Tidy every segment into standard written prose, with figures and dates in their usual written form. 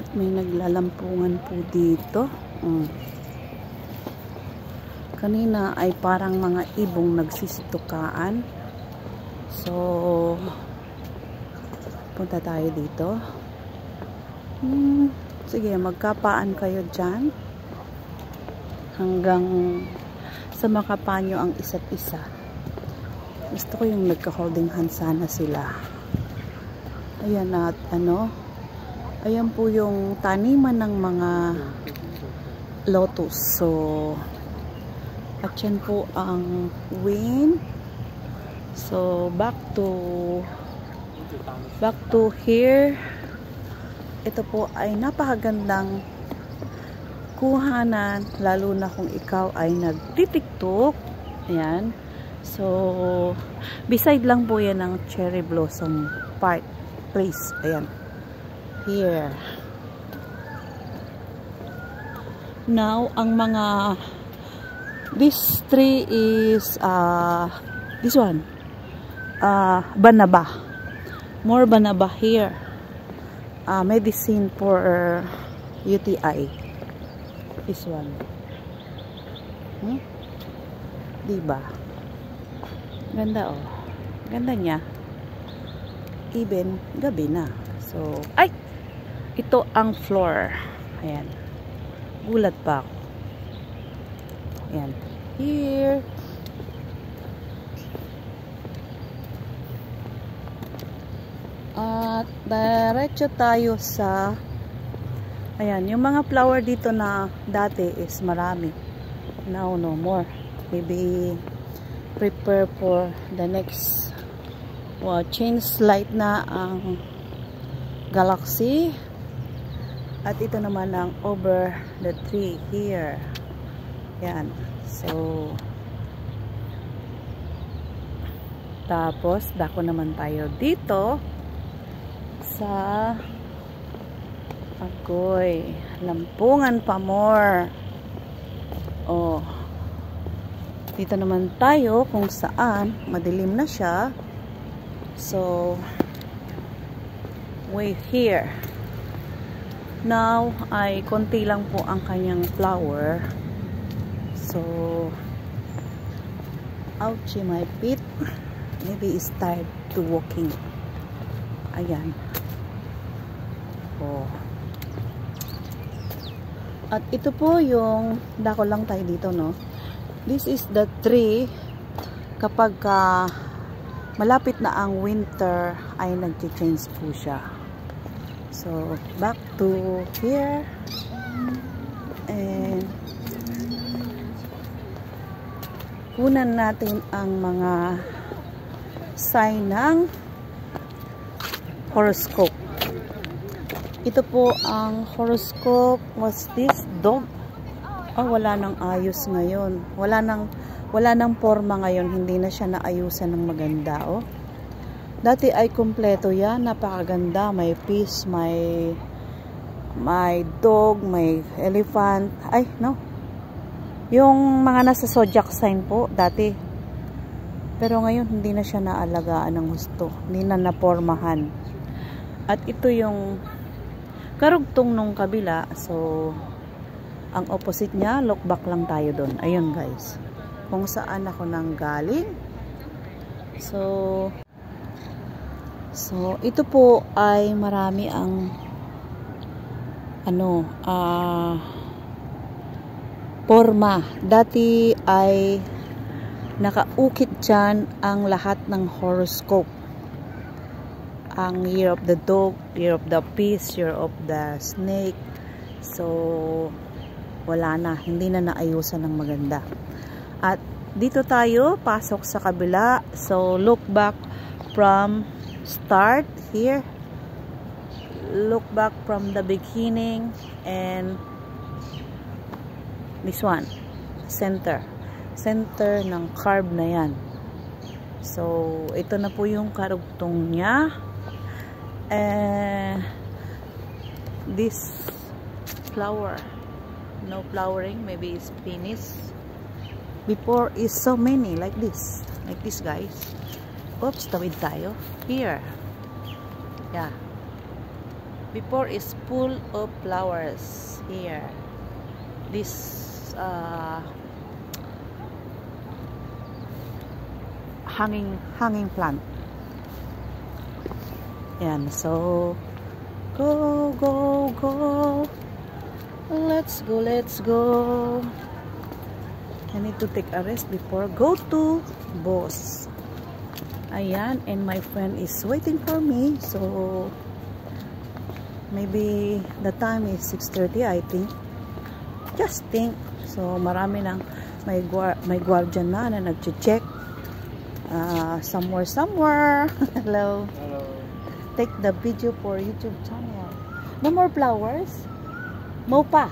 At may naglalampungan po dito. Kanina ay parang mga ibong nagsisitukaan. So, punta tayo dito. Sige, magkapaan kayo dyan. Hanggang sa makapanyo ang isa't isa. Gusto ko yung nagka-holding hand sana sila. Ayan at ayan po yung taniman ng mga lotus. So, at yan po ang wind. So, back to here. Ito po ay napakagandang kuhanan, lalo na kung ikaw ay nagtitiktok. Ayan. So, beside lang po yan ng cherry blossom place. Ayan. Here. Now, ang mga this tree is this one. Banaba. More banaba here. Medicine for UTI. This one. Diba? Ganda oh. Ganda niya. Even gabi na. So, ay! Ito ang floor. Ayan. Gulat pa ako. Ayan. Here. At diretso tayo sa ayan, yung mga flower dito na dati is marami. Now no more. Maybe prepare for the next change light na ang galaxy. At ito naman ang over the tree here. Yan. So tapos dako naman tayo dito sa agoy. Lampungan pa more. Oh. Dito naman tayo kung saan madilim na siya. So, way here. Now, ay konti lang po ang kanyang flower. So, ouchie my feet. Maybe it's time to walking. Ayan. Oh. At ito po yung dako lang tayo dito, no? This is the tree kapag malapit na ang winter ay nag-change po siya. So, back to here. And kunan natin ang mga sign ng horoscope. Ito po ang horoscope. What's this? Dog? Wala nang ayos ngayon. Wala nang forma ngayon. Hindi na siya naayusan ng maganda. Oh. Dati ay kumpleto yan. Napakaganda. May fish, may dog, may elephant. Ay, no. Yung mga nasa zodiac sign po, dati. Pero ngayon, hindi na siya naalagaan ng gusto. Hindi na napormahan. At ito yung karugtong nung kabila. So, ang opposite niya, look back lang tayo doon. Ayun guys. Kung saan ako nang galing. So, ito po ay marami ang forma. Dati ay nakaukit dyan ang lahat ng horoscope. Ang year of the dog, year of the fish, year of the snake. So, wala na. Hindi na naayusan ng maganda. At dito tayo, pasok sa kabila. So, look back from start here. Look back from the beginning. And this one. Center. Center ng carve na yan. So, ito na po yung karugtong niya. This flower, no flowering, maybe it's finished. Before is so many like this guys. Oops, tawid tayo here. Yeah. before is full of flowers here. This hanging plant. Yan, so go, let's go. I need to take a rest before go to boss. Ayan, and my friend is waiting for me, so maybe the time is 6:30, I think. Just think. So marami nang may guardian na nag-check somewhere. Hello. Take the video for YouTube channel. No more flowers? Màu pa.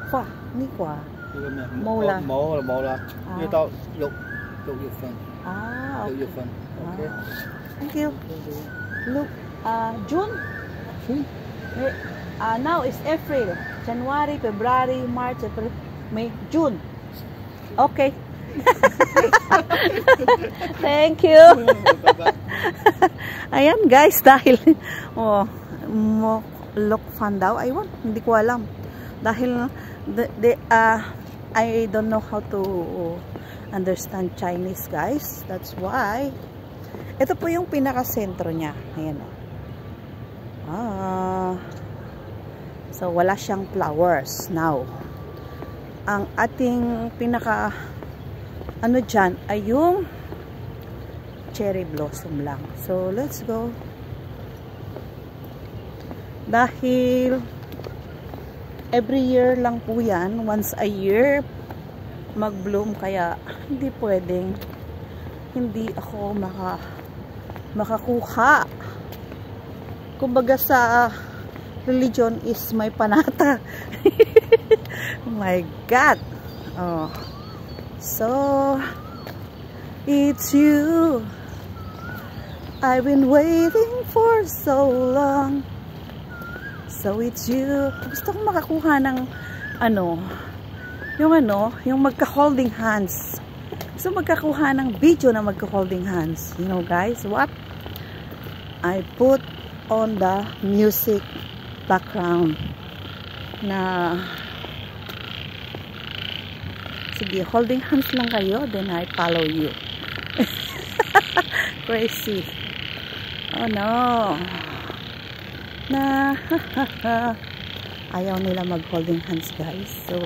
Fa, ni qua. Màu là như tao lục yêu phân. Okay. Yêu phân. Okay. Thank you. Look, June. Now is April, January, February, March, April, May, June. Okay. Thank you. Ayan guys, dahil look fan daw. Ayun, hindi ko alam. Dahil I don't know how to understand Chinese, guys. That's why ito po yung pinaka-sentro niya. Ayan o. So wala siyang flowers now. Ang ating pinaka ano dyan ay yung cherry blossom lang. So let's go. Dahil every year lang po yan, once a year mag-bloom, kaya hindi pwedeng hindi ako makakuha. Kumbaga sa religion is may panata. Oh my God. So it's you I've been waiting for so long. So it's you. Gusto kong makakuha ng yung magka-holding hands. Gusto magkakuha ng video na magka-holding hands. You know guys, what? I put on the music background na sige, holding hands lang kayo, then I follow you. Crazy. Oh no. Ayaw nila mag holding hands, guys. So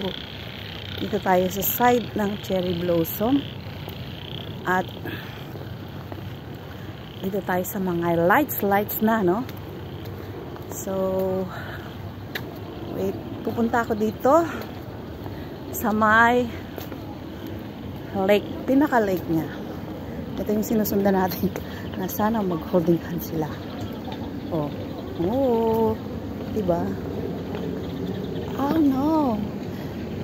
dito tayo sa side ng cherry blossom at dito tayo sa mga lights na, no? So wait, pupunta ako dito sa may lake, pinaka lake niya. Ito yung sinusundan natin na sana mag holding hands sila. Diba? Oh no,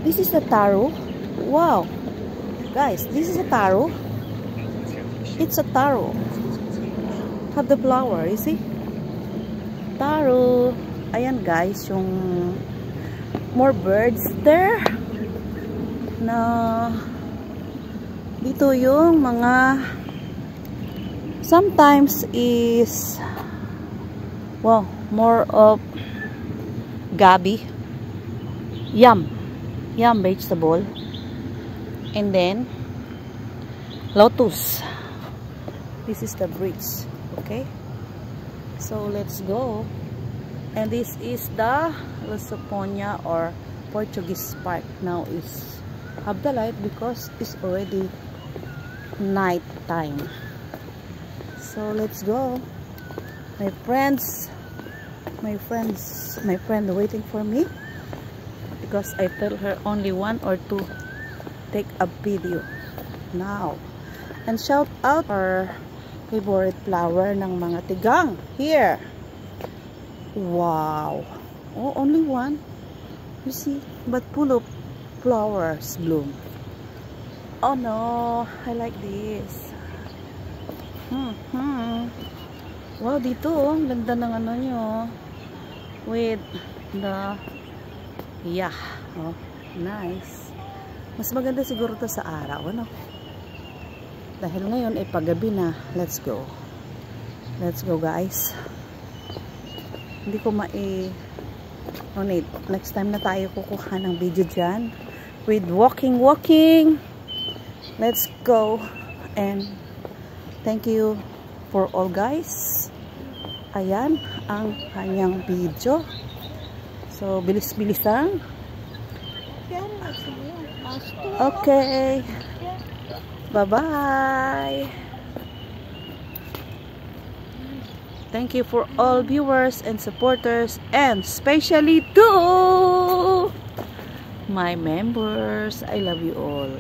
this is the taro. Wow guys, this is a taro. It's a taro. Have the flower, you see? Taro. Ayan guys, yung more birds there na dito yung mga sometimes is more of gabi, yam vegetable, and then lotus. This is the bridge. Okay, so let's go. And this is the Lusoponia or Portuguese Park. Now is have the light because it's already night time. So let's go. My friend waiting for me because I tell her only 1 or 2 take a video now. And shout out our favorite flower ng mga tigang here. Wow. Oh, only 1. You see, but full of flowers bloom. Oh no, I like this. Wow, dito ang ganda ng ano nyo with the nice. Mas maganda siguro to sa araw, ano? Dahil ngayon ay paggabi na. Let's go guys. Hindi ko next time na tayo kukuha ng video dyan with walking. Let's go, and thank you for all guys. Ayan ang kanyang video. So bilis-bilisan. Okay, bye bye. Thank you for all viewers and supporters, and especially to my members. I love you all.